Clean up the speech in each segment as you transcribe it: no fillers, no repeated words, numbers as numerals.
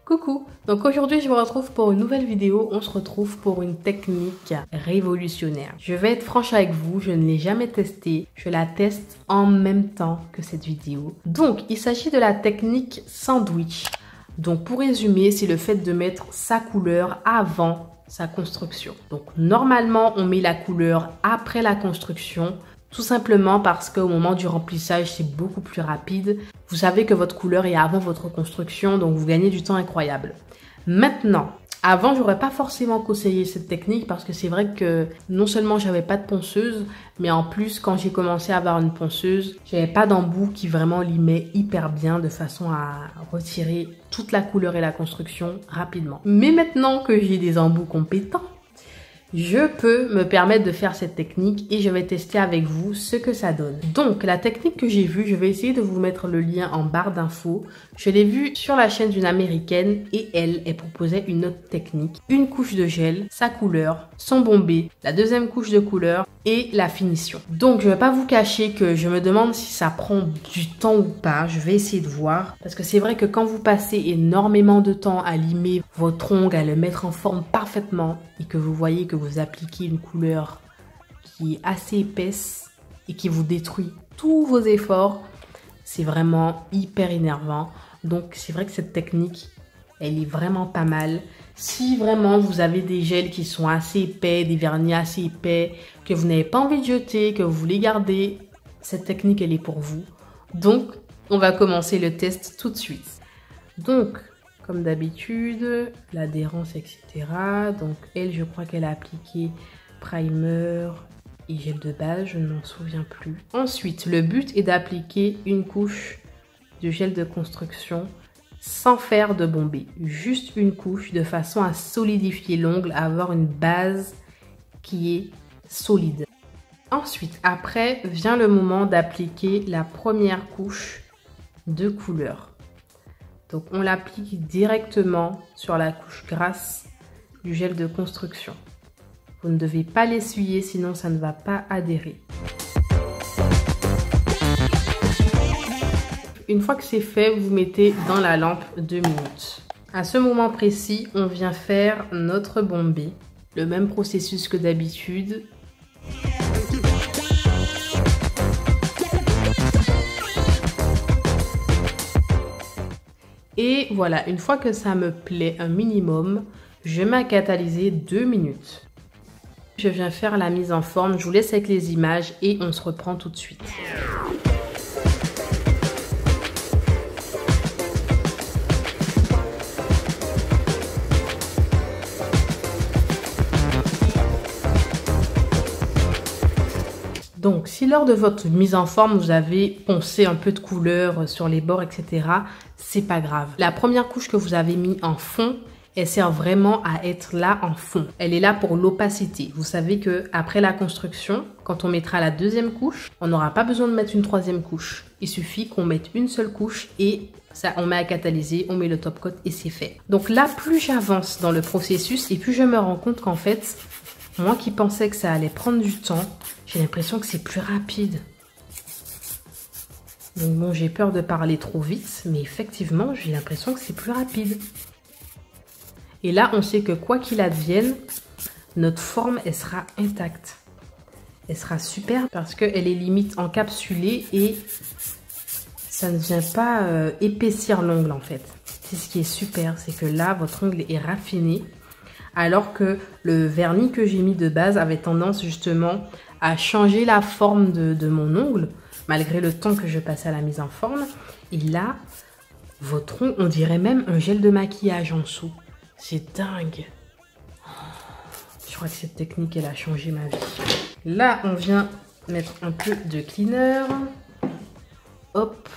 Coucou, donc aujourd'hui je vous retrouve pour une nouvelle vidéo, on se retrouve pour une technique révolutionnaire. Je vais être franche avec vous, je ne l'ai jamais testée, je la teste en même temps que cette vidéo. Donc il s'agit de la technique sandwich. Donc pour résumer, c'est le fait de mettre sa couleur avant sa construction. Donc normalement on met la couleur après la construction. Tout simplement parce qu'au moment du remplissage, c'est beaucoup plus rapide. Vous savez que votre couleur est avant votre construction, donc vous gagnez du temps incroyable. Maintenant, avant, j'aurais pas forcément conseillé cette technique parce que c'est vrai que non seulement j'avais pas de ponceuse, mais en plus, quand j'ai commencé à avoir une ponceuse, j'avais pas d'embout qui vraiment limait hyper bien de façon à retirer toute la couleur et la construction rapidement. Mais maintenant que j'ai des embouts compétents, je peux me permettre de faire cette technique et je vais tester avec vous ce que ça donne. Donc, la technique que j'ai vue, je vais essayer de vous mettre le lien en barre d'infos. Je l'ai vue sur la chaîne d'une américaine et elle proposait une autre technique. Une couche de gel, sa couleur, son bombé, la deuxième couche de couleur et la finition. Donc, je vais pas vous cacher que je me demande si ça prend du temps ou pas. Je vais essayer de voir. Parce que c'est vrai que quand vous passez énormément de temps à limer votre ongle, à le mettre en forme parfaitement et que vous voyez que vous appliquez une couleur qui est assez épaisse et qui vous détruit tous vos efforts, c'est vraiment hyper énervant. Donc c'est vrai que cette technique, elle est vraiment pas mal. Si vraiment vous avez des gels qui sont assez épais, des vernis assez épais, que vous n'avez pas envie de jeter, que vous voulez garder, cette technique, elle est pour vous. Donc, on va commencer le test tout de suite. Donc, comme d'habitude, l'adhérence, etc. Donc, elle, je crois qu'elle a appliqué primer et gel de base, je ne m'en souviens plus. Ensuite, le but est d'appliquer une couche de gel de construction sans faire de bombé. Juste une couche de façon à solidifier l'ongle, à avoir une base qui est solide. Ensuite, après, vient le moment d'appliquer la première couche de couleur. Donc, on l'applique directement sur la couche grasse du gel de construction. Vous ne devez pas l'essuyer, sinon ça ne va pas adhérer. Une fois que c'est fait, vous mettez dans la lampe 2 minutes. À ce moment précis, on vient faire notre bombé. Le même processus que d'habitude. Et voilà, une fois que ça me plaît un minimum, je mets à catalyser 2 minutes. Je viens faire la mise en forme, je vous laisse avec les images et on se reprend tout de suite. Donc, si lors de votre mise en forme, vous avez poncé un peu de couleur sur les bords, etc., c'est pas grave. La première couche que vous avez mis en fond, elle sert vraiment à être là en fond. Elle est là pour l'opacité. Vous savez que après la construction, quand on mettra la deuxième couche, on n'aura pas besoin de mettre une troisième couche. Il suffit qu'on mette une seule couche et ça, on met à catalyser, on met le top coat et c'est fait. Donc là, plus j'avance dans le processus et plus je me rends compte qu'en fait, moi qui pensais que ça allait prendre du temps, j'ai l'impression que c'est plus rapide. Donc bon, j'ai peur de parler trop vite, mais effectivement, j'ai l'impression que c'est plus rapide. Et là, on sait que quoi qu'il advienne, notre forme, elle sera intacte. Elle sera super parce qu'elle est limite encapsulée et ça ne vient pas épaissir l'ongle en fait. C'est ce qui est super, c'est que là, votre ongle est raffiné. Alors que le vernis que j'ai mis de base avait tendance justement à changer la forme de mon ongle, malgré le temps que je passais à la mise en forme. Et là, votre ongle, on dirait même un gel de maquillage en dessous. C'est dingue. Je crois que cette technique, elle a changé ma vie. Là, on vient mettre un peu de cleaner. Hop,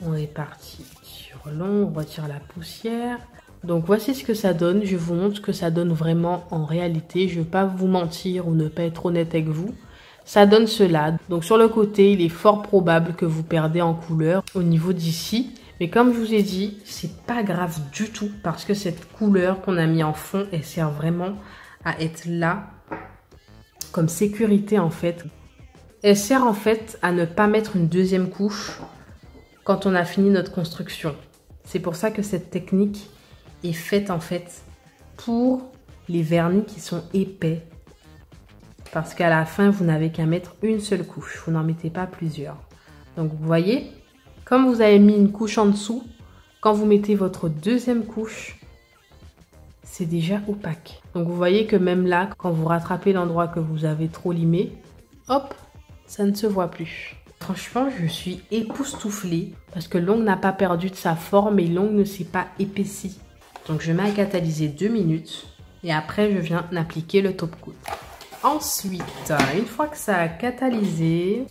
on est parti sur l'ongle, on retire la poussière. Donc voici ce que ça donne, je vous montre ce que ça donne vraiment en réalité. Je ne vais pas vous mentir ou ne pas être honnête avec vous. Ça donne cela. Donc sur le côté, il est fort probable que vous perdez en couleur au niveau d'ici. Mais comme je vous ai dit, c'est pas grave du tout parce que cette couleur qu'on a mis en fond, elle sert vraiment à être là comme sécurité en fait. Elle sert en fait à ne pas mettre une deuxième couche quand on a fini notre construction. C'est pour ça que cette technique est faite en fait pour les vernis qui sont épais. Parce qu'à la fin, vous n'avez qu'à mettre une seule couche. Vous n'en mettez pas plusieurs. Donc vous voyez, comme vous avez mis une couche en dessous, quand vous mettez votre deuxième couche, c'est déjà opaque. Donc vous voyez que même là, quand vous rattrapez l'endroit que vous avez trop limé, hop, ça ne se voit plus. Franchement, je suis époustouflée parce que l'ongle n'a pas perdu de sa forme et l'ongle ne s'est pas épaissi. Donc je mets à catalyser 2 minutes et après je viens appliquer le top coat. Ensuite, une fois que ça a catalysé,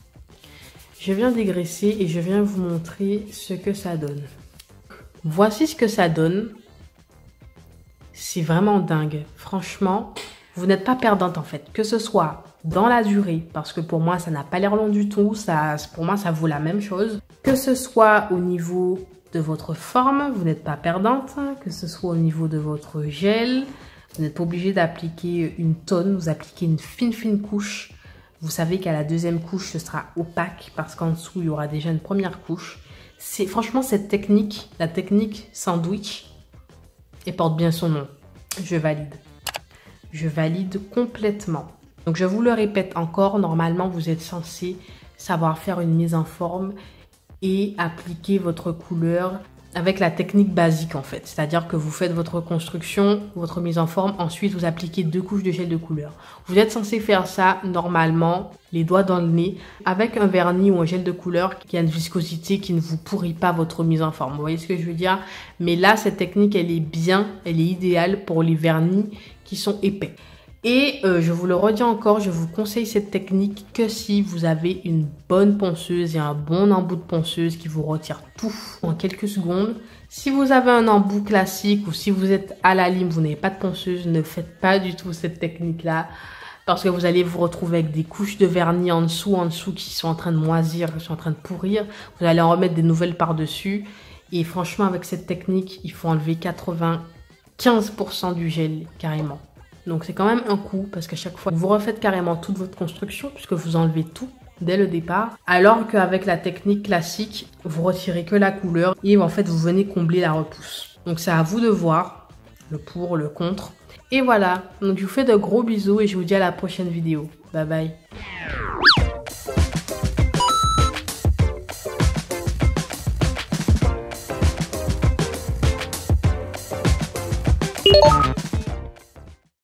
je viens dégraisser et je viens vous montrer ce que ça donne. Voici ce que ça donne. C'est vraiment dingue. Franchement, vous n'êtes pas perdante en fait. Que ce soit dans la durée, parce que pour moi, ça n'a pas l'air long du tout. Pour moi, ça vaut la même chose. Que ce soit au niveau de votre forme, vous n'êtes pas perdante. Que ce soit au niveau de votre gel, vous n'êtes pas obligé d'appliquer une tonne. Vous appliquez une fine couche. Vous savez qu'à la deuxième couche, ce sera opaque parce qu'en dessous, il y aura déjà une première couche. C'est franchement cette technique, la technique sandwich, et porte bien son nom. Je valide. Je valide complètement. Donc je vous le répète encore, normalement vous êtes censé savoir faire une mise en forme et appliquer votre couleur avec la technique basique en fait. C'est-à-dire que vous faites votre construction, votre mise en forme, ensuite vous appliquez 2 couches de gel de couleur. Vous êtes censé faire ça normalement, les doigts dans le nez, avec un vernis ou un gel de couleur qui a une viscosité qui ne vous pourrit pas votre mise en forme. Vous voyez ce que je veux dire? Mais là, cette technique, elle est bien, elle est idéale pour les vernis qui sont épais. Et je vous le redis encore, je vous conseille cette technique que si vous avez une bonne ponceuse et un bon embout de ponceuse qui vous retire tout en quelques secondes. Si vous avez un embout classique ou si vous êtes à la lime, vous n'avez pas de ponceuse, ne faites pas du tout cette technique-là. Parce que vous allez vous retrouver avec des couches de vernis en dessous qui sont en train de moisir, qui sont en train de pourrir. Vous allez en remettre des nouvelles par-dessus. Et franchement, avec cette technique, il faut enlever 95% du gel carrément. Donc c'est quand même un coup parce qu'à chaque fois, vous refaites carrément toute votre construction puisque vous enlevez tout dès le départ. Alors qu'avec la technique classique, vous retirez que la couleur et en fait, vous venez combler la repousse. Donc c'est à vous de voir le pour, le contre. Et voilà, donc je vous fais de gros bisous et je vous dis à la prochaine vidéo. Bye bye.